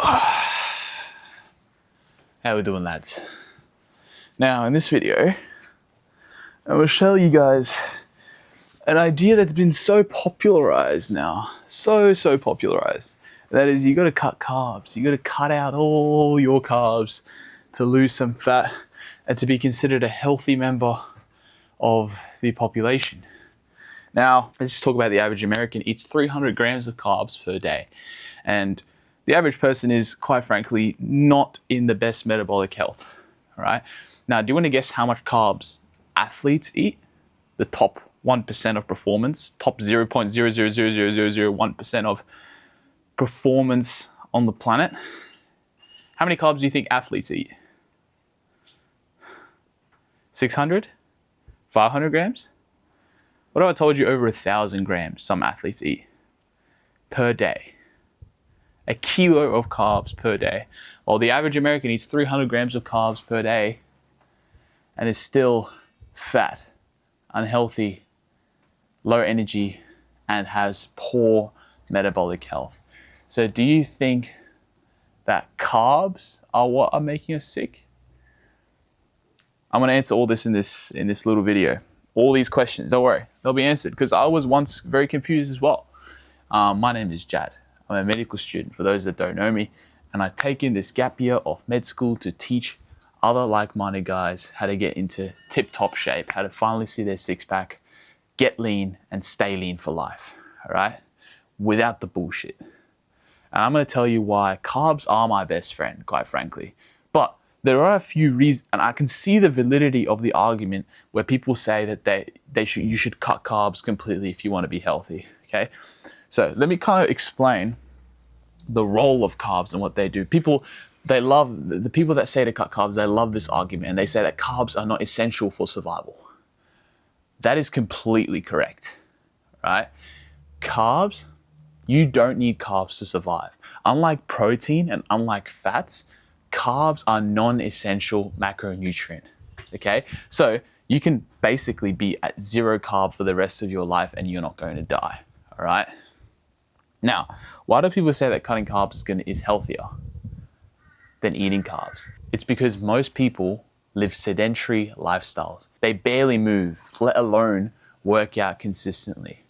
How we doing, lads? Now, in this video, I will show you guys an idea that's been so popularized now. So popularized. That is, you gotta cut carbs. You gotta cut out all your carbs to lose some fat and to be considered a healthy member of the population. Now, let's just talk about the average American eats 300 grams of carbs per day. And the average person is, quite frankly, not in the best metabolic health, all right? Now, do you want to guess how much carbs athletes eat? The top 1% of performance, top 0.0000001% of performance on the planet. How many carbs do you think athletes eat? 600? 500 grams? What if I told you over 1,000 grams some athletes eat per day? A kilo of carbs per day. While the average American eats 300 grams of carbs per day and is still fat, unhealthy, low energy, and has poor metabolic health. So do you think that carbs are what are making us sick? I'm gonna answer all this in this little video. All these questions, don't worry, they'll be answered, because I was once very confused as well. My name is Jad. I'm a medical student, for those that don't know me, and I've taken this gap year off med school to teach other like-minded guys how to get into tip-top shape, how to finally see their six-pack, get lean, and stay lean for life, all right? Without the bullshit. And I'm gonna tell you why carbs are my best friend, quite frankly. But there are a few reasons, and I can see the validity of the argument where people say that you should cut carbs completely if you want to be healthy, okay? So let me kind of explain the role of carbs and what they do. People, they love, the people that say to cut carbs, they love this argument, and they say that carbs are not essential for survival. That is completely correct, right? Carbs, you don't need carbs to survive. Unlike protein and unlike fats, carbs are non-essential macronutrient, okay? So you can basically be at 0 carb for the rest of your life and you're not going to die, all right? Now, why do people say that cutting carbs is healthier than eating carbs? It's because most people live sedentary lifestyles. They barely move, let alone work out consistently.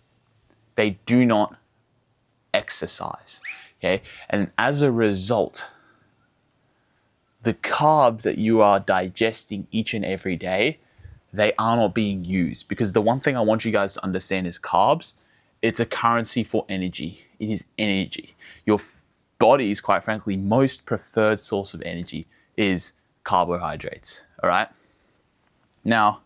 They do not exercise, okay? And as a result, the carbs that you are digesting each and every day, they are not being used. Because the one thing I want you guys to understand is carbs, it's a currency for energy. It is energy. Your body's, quite frankly, most preferred source of energy is carbohydrates, all right? Now,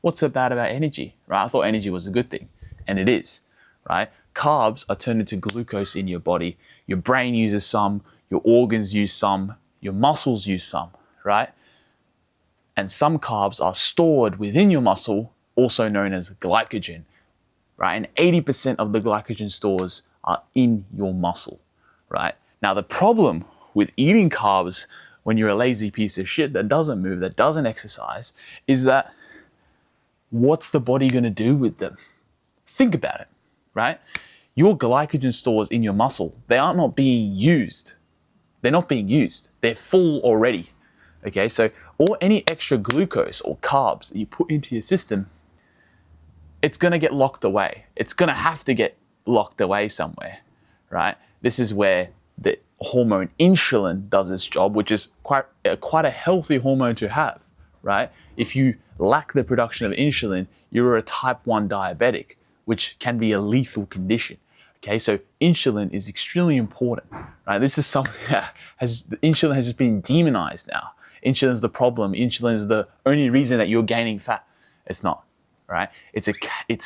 what's so bad about energy, right? I thought energy was a good thing, and it is, right? Carbs are turned into glucose in your body. Your brain uses some, your organs use some, your muscles use some, right? And some carbs are stored within your muscle, also known as glycogen, right? And 80% of the glycogen stores are in your muscle, right? Now, the problem with eating carbs when you're a lazy piece of shit that doesn't move, that doesn't exercise, is that what's the body gonna do with them? Think about it, right? Your glycogen stores in your muscle, they are not being used. They're not being used. They're full already, okay? So, or any extra glucose or carbs that you put into your system, it's gonna get locked away. It's gonna have to get locked away somewhere, right? This is where the hormone insulin does its job, which is quite a healthy hormone to have, right? If you lack the production of insulin, you're a type 1 diabetic, which can be a lethal condition. Okay, so insulin is extremely important, right? This is something that insulin has just been demonized now. Insulin is the problem. Insulin is the only reason that you're gaining fat. It's not, right? It's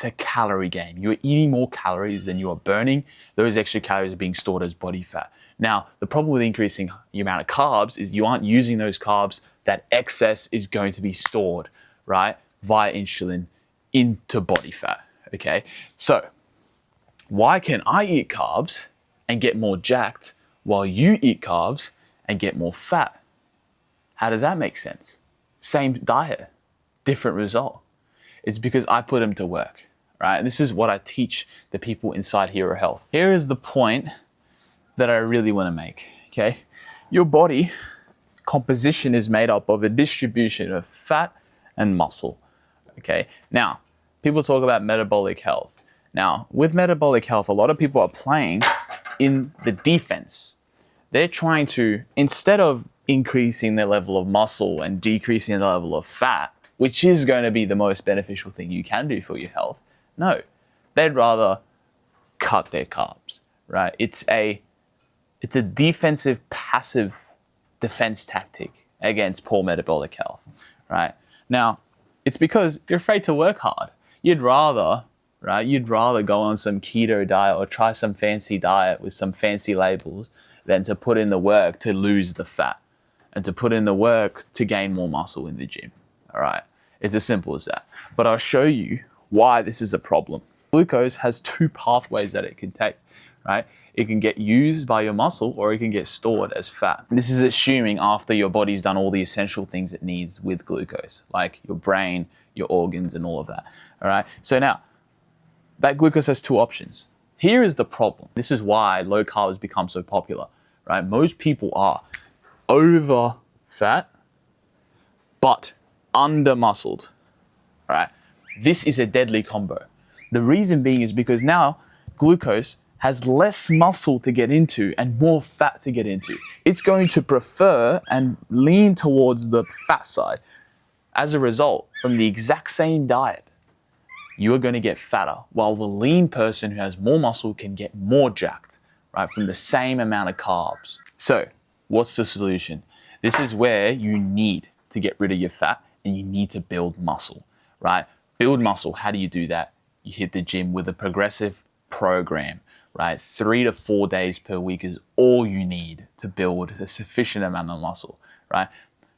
a calorie game. You're eating more calories than you are burning. Those extra calories are being stored as body fat. Now, the problem with increasing the amount of carbs is you aren't using those carbs. That excess is going to be stored, right, via insulin into body fat, okay? So, why can I eat carbs and get more jacked while you eat carbs and get more fat? How does that make sense? Same diet, different result. It's because I put them to work, right? And this is what I teach the people inside Hero Health. Here is the point that I really want to make, okay? Your body composition is made up of a distribution of fat and muscle. Okay, now people talk about metabolic health. Now, with metabolic health, a lot of people are playing in the defense. They're trying to, instead of increasing their level of muscle and decreasing the level of fat, which is going to be the most beneficial thing you can do for your health, no, they'd rather cut their carbs, right? It's a defensive, passive defense tactic against poor metabolic health, right? Now, it's because you're afraid to work hard. You'd rather go on some keto diet or try some fancy diet with some fancy labels than to put in the work to lose the fat and to put in the work to gain more muscle in the gym, all right? It's as simple as that. But I'll show you why this is a problem. Glucose has two pathways that it can take, right? It can get used by your muscle or it can get stored as fat. This is assuming after your body's done all the essential things it needs with glucose, like your brain, your organs, and all of that, all right? So now, that glucose has two options. Here is the problem. This is why low carb has become so popular, right? Most people are over fat, but under muscled, right? This is a deadly combo. The reason being is because now glucose has less muscle to get into and more fat to get into. It's going to prefer and lean towards the fat side. As a result, from the exact same diet, you are going to get fatter, while the lean person who has more muscle can get more jacked, right, from the same amount of carbs. So, what's the solution? This is where you need to get rid of your fat and you need to build muscle, right? Build muscle, how do you do that? You hit the gym with a progressive program, right? 3 to 4 days per week is all you need to build a sufficient amount of muscle, right?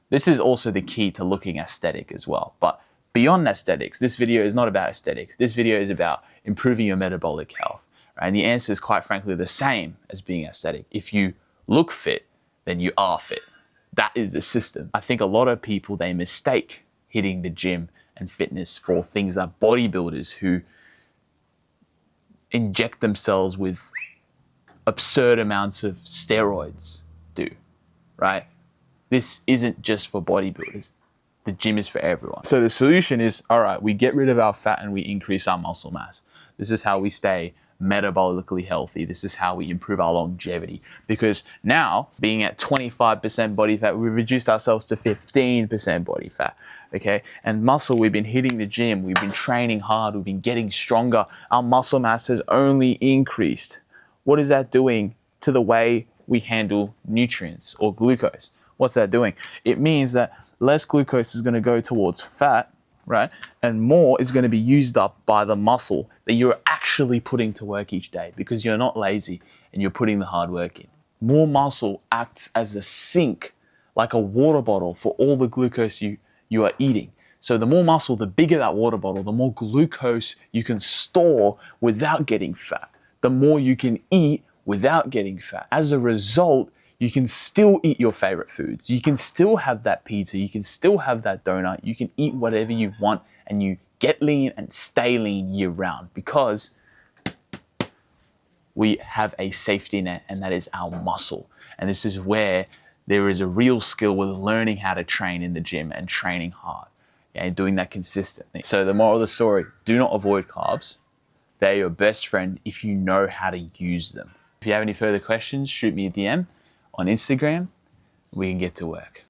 This is also the key to looking aesthetic as well. But beyond aesthetics, this video is not about aesthetics. This video is about improving your metabolic health, right? And the answer is quite frankly the same as being aesthetic. If you look fit, then you are fit. That is the system. I think a lot of people, they mistake hitting the gym and fitness for things like bodybuilders who inject themselves with absurd amounts of steroids do, right? This isn't just for bodybuilders. The gym is for everyone. So the solution is, all right, we get rid of our fat and we increase our muscle mass. This is how we stay metabolically healthy. This is how we improve our longevity. Because now, being at 25% body fat, we've reduced ourselves to 15% body fat, okay? And muscle, we've been hitting the gym, we've been training hard, we've been getting stronger. Our muscle mass has only increased. What is that doing to the way we handle nutrients or glucose? What's that doing? It means that less glucose is going to go towards fat, right? And more is going to be used up by the muscle that you're actually putting to work each day because you're not lazy and you're putting the hard work in. More muscle acts as a sink, like a water bottle for all the glucose you are eating. So the more muscle, the bigger that water bottle, the more glucose you can store without getting fat, the more you can eat without getting fat. As a result, you can still eat your favorite foods. You can still have that pizza. You can still have that donut. You can eat whatever you want and you get lean and stay lean year round because we have a safety net and that is our muscle. And this is where there is a real skill with learning how to train in the gym and training hard and doing that consistently. So the moral of the story, do not avoid carbs. They're your best friend if you know how to use them. If you have any further questions, shoot me a DM on Instagram, we can get to work.